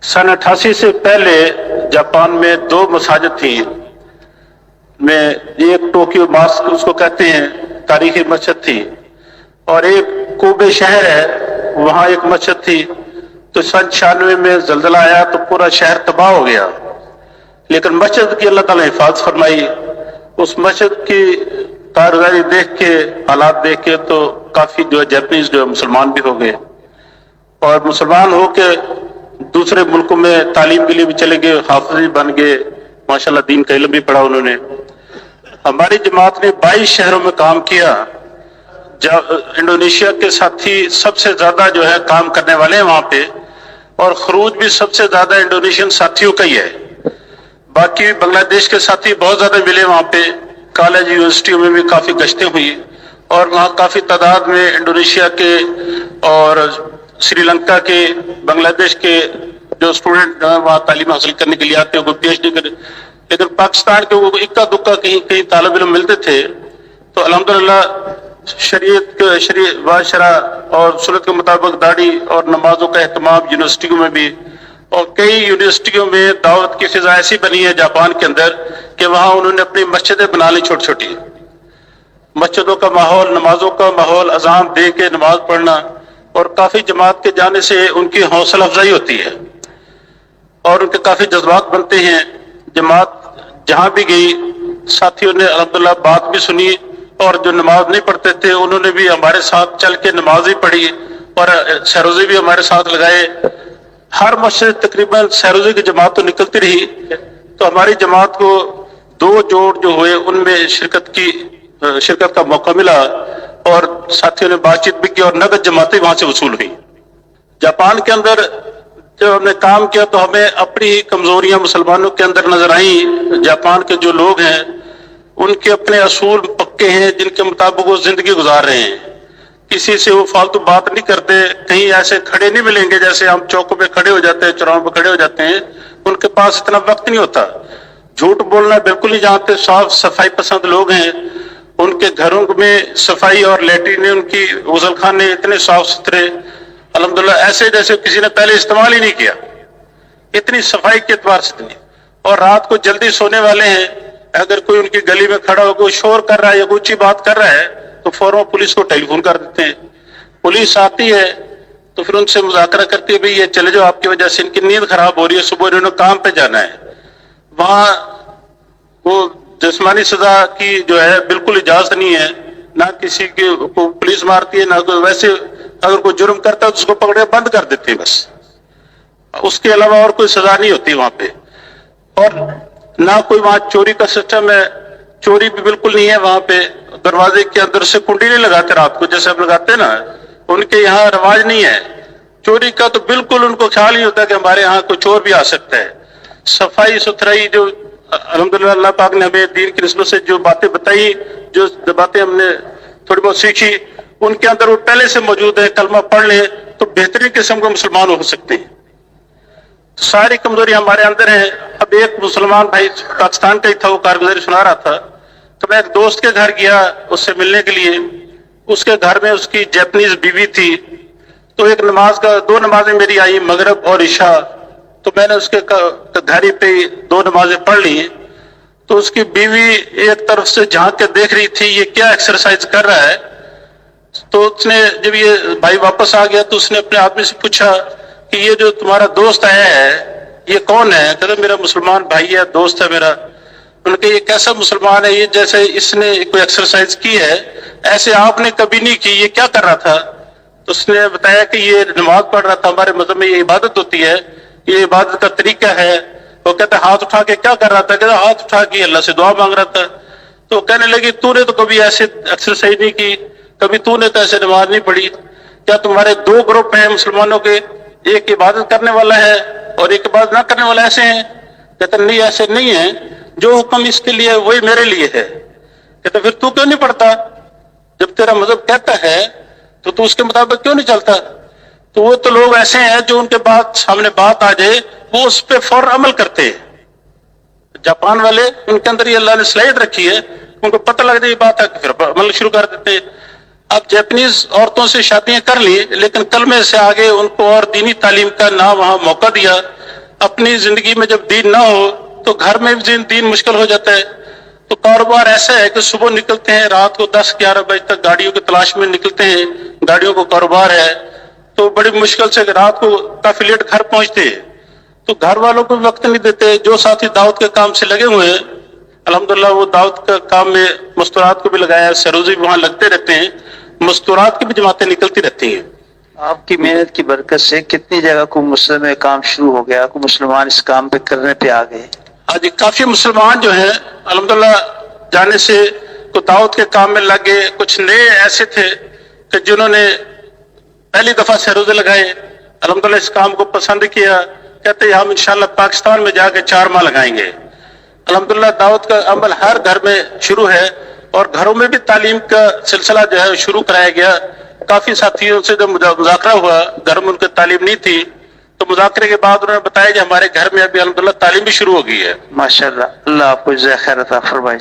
सन 88 से पहले जापान में दो मसाजिद थी, में एक टोक्यो मॉस्क उसको कहते हैं, तारीखी मस्जिद थी, और एक कोबे शहर है वहाँ एक मस्जिद थी। तो सन 96 में जल्जला आया तो पूरा शहर तबाह हो गया, लेकिन मस्जिद की अल्लाह ताला ने हिफाजत फरमाई। उस मस्जिद की कारगुजारी देख के, हालात देख के तो काफी जो है जापानीज जो है मुसलमान भी हो गए, और मुसलमान हो के दूसरे मुल्कों में तालीम के लिए भी चले गए, हाफिज भी बन गए, माशाल्लाह दीन का इल्म भी पढ़ा उन्होंने। हमारी जमात ने 22 शहरों में काम किया। इंडोनेशिया के साथी सबसे ज्यादा जो है काम करने वाले हैं वहां पे, और खरूज भी सबसे ज्यादा इंडोनेशियन साथियों का ही है। बाकी बांग्लादेश के साथी बहुत ज्यादा मिले वहां पे, कॉलेज यूनिवर्सिटियों में भी काफी गश्तें हुई, और वहाँ काफी तादाद में इंडोनेशिया के और श्रीलंका के, बांग्लादेश के जो स्टूडेंट वहाँ तालीम हासिल करने के लिए आते हैं, कोई PhD करे। लेकिन पाकिस्तान के वो इक्का दुक्का कहीं कहीं तालिब इल्म मिलते थे, तो अल्हम्दुलिल्लाह शरीयत वाशरा और सुन्नत के मुताबिक दाढ़ी और नमाजों का एहतमाम यूनिवर्सिटियों में भी, और कई यूनिवर्सिटियों में दावत की फिजा ऐसी बनी है जापान के अंदर कि वहाँ उन्होंने अपनी मस्जिदें बना ली, छोटी छोटी मस्जिदों का माहौल, नमाजों का माहौल, अजान दे के नमाज पढ़ना, और काफी जमात के जाने से उनकी हौसला अफजाई होती है और उनके काफी जज्बात बनते हैं। जमात जहां भी गई साथियों ने अल्हम्दुलिल्लाह बात भी सुनी, और जो नमाज नहीं पढ़ते थे उन्होंने भी हमारे साथ चल के नमाज भी पढ़ी और सहरोज़ी भी हमारे साथ लगाए। हर मस्जिद तकरीबन सहरोज़ी की जमात तो निकलती रही, तो हमारी जमात को 2 जोड़ जो हुए उनमें शिरकत का मौका मिला, और साथियों ने बातचीत भी की और नगद जमातें वहां से वसूल हुई। जापान के अंदर जब हमने काम किया तो हमें अपनी ही कमजोरियां मुसलमानों के अंदर नजर आई। जापान के जो लोग हैं उनके अपने असूल पक्के हैं जिनके मुताबिक वो जिंदगी गुजार रहे हैं। किसी से वो फालतू बात नहीं करते, कहीं ऐसे खड़े नहीं मिलेंगे जैसे हम चौकों पे खड़े हो जाते हैं, चौराहों पे खड़े हो जाते हैं, उनके पास इतना वक्त नहीं होता। झूठ बोलना बिल्कुल नहीं जानते, साफ सफाई पसंद लोग हैं। उनके घरों में सफाई और लेटरिन, उनकी गुसल खाने इतने साफ सुथरे, अल्हम्दुलिल्लाह ऐसे जैसे किसी ने पहले इस्तेमाल ही नहीं किया, इतनी सफाई के एतबार से इतनी। और रात को जल्दी सोने वाले हैं, अगर कोई उनकी गली में खड़ा हो, कोई शोर कर रहा है या कोई ऊंची बात कर रहा है तो फौरन पुलिस को टेलीफोन कर देते हैं। पुलिस आती है तो फिर उनसे मुज़ाकरा करती है, भाई ये चले जाओ, आपकी वजह से इनकी नींद खराब हो रही है, सुबह इन्होंने काम पे जाना है। वहां वो जिस्मानी सजा की जो है बिल्कुल इजाजत नहीं है, ना किसी को पुलिस मारती है, ना कोई वैसे अगर कोई जुर्म करता है तो उसको पकड़े बंद कर देती है बस, उसके अलावा और कोई सजा नहीं होती वहां पे। और ना कोई वहां चोरी का सिस्टम है, चोरी भी बिल्कुल नहीं है वहां पे। दरवाजे के अंदर से कुंडी नहीं लगाते रात को जैसे हम लगाते ना, उनके यहाँ रिवाज नहीं है चोरी का, तो बिल्कुल उनको ख्याल नहीं होता कि हमारे यहाँ कोई चोर भी आ सकता है। सफाई सुथराई जो अल्हम्दुलिल्लाह अल्लाह पाक ने हमें दीन की निस्बत से जो बातें बताई, जो बातें हमने थोड़ी बहुत सीखी, उनके अंदर वो पहले से मौजूद है। कलमा पढ़ ले तो बेहतरीन किस्म के मुसलमान हो सकते हैं। तो सारी कमजोरी हमारे अंदर है। अब एक मुसलमान भाई पाकिस्तान का ही था, वो कारगुजारी सुना रहा था, तो मैं एक दोस्त के घर गया उससे मिलने के लिए। उसके घर में उसकी जापानीज बीवी थी, तो एक नमाज का 2 नमाजें मेरी आई, मगरिब और इशा, तो मैंने उसके घर ही पे 2 नमाजें पढ़ ली। तो उसकी बीवी एक तरफ से झांक के देख रही थी ये क्या एक्सरसाइज कर रहा है। तो उसने जब ये भाई वापस आ गया तो उसने अपने आदमी से पूछा कि ये जो तुम्हारा दोस्त आया है ये कौन है? कहते मेरा मुसलमान भाई है, दोस्त है मेरा। उनके ये कैसा मुसलमान है, ये जैसे इसने कोई एक्सरसाइज की है ऐसे आपने कभी नहीं की, ये क्या कर रहा था? तो उसने बताया कि ये नमाज पढ़ रहा था, हमारे मजहब में ये इबादत होती है, ये इबादत का तरीका है। वो कहते हाथ उठा के क्या कर रहा था? कहता हाथ उठा के अल्लाह से दुआ मांग रहा था। तो कहने लगी तूने तो कभी ऐसे एक्सरसाइज नहीं की, कभी तूने तो ऐसे नमाज नहीं पढ़ी। क्या तुम्हारे 2 ग्रुप हैं मुसलमानों के, एक इबादत करने वाला है और एक इबादत ना करने वाला, ऐसे हैं? कहते नहीं ऐसे नहीं है, जो हुक्म इसके लिए वही मेरे लिए है। कहते फिर तू क्यों नहीं पढ़ता? जब तेरा मजहब कहता है तो तू उसके मुताबिक क्यों नहीं चलता? तो वो तो लोग ऐसे हैं जो उनके बाद सामने बात आ जाए वो उस पर फौरन अमल करते हैं। जापान वाले उनके अंदर ये अल्लाह ने स्लाइड रखी है, उनको पता लग जाए बात है फिर अमल शुरू कर देते हैं। अब जापानीज औरतों से शादियां कर ली, लेकिन कलमे से आगे उनको और दीनी तालीम का ना वहां मौका दिया, اپنی زندگی میں جب دین نہ ہو تو گھر میں بھی دین مشکل ہو جاتا ہے. تو کاروبار ایسا ہے کہ صبح نکلتے ہیں رات کو 10-11 بجے تک گاڑیوں کی تلاش میں نکلتے ہیں, گاڑیوں کو کاروبار ہے, تو بڑی مشکل سے رات کو کافی لیٹ گھر پہنچتے ہیں. تو گھر والوں کو بھی وقت نہیں دیتے. جو ساتھی دعوت کے کام سے لگے ہوئے ہیں الحمدللہ وہ دعوت کا کام میں مستورات کو بھی لگایا, سروزی بھی وہاں لگتے رہتے ہیں, مستورات کی بھی جماعتیں نکلتی رہتی ہیں. آپ کی محنت کی برکت سے کتنی جگہ کو مسلم میں کام شروع ہو گیا, کو مسلمان اس کام پہ کرنے پہ آ گئے؟ ہاں جی, کافی مسلمان جو ہیں الحمدللہ جانے سے کو دعوت کے کام میں لگے. کچھ نئے ایسے تھے کہ جنہوں نے پہلی دفعہ سے روزے لگائے, الحمدللہ اس کام کو پسند کیا, کہتے ہیں ہم انشاءاللہ پاکستان میں جا کے 4 ماہ لگائیں گے. الحمدللہ دعوت کا عمل ہر گھر میں شروع ہے, اور گھروں میں بھی تعلیم کا سلسلہ جو ہے شروع کرایا گیا. کافی ساتھیوں سے جب مذاکرہ ہوا, گھر میں ان کی تعلیم نہیں تھی, تو مذاکرے کے بعد انہوں نے بتایا کہ ہمارے گھر میں ابھی الحمدللہ تعلیم بھی شروع ہو گئی ہے. ماشاءاللہ, اللہ آپ کو جزائے خیر عطا فرمائے.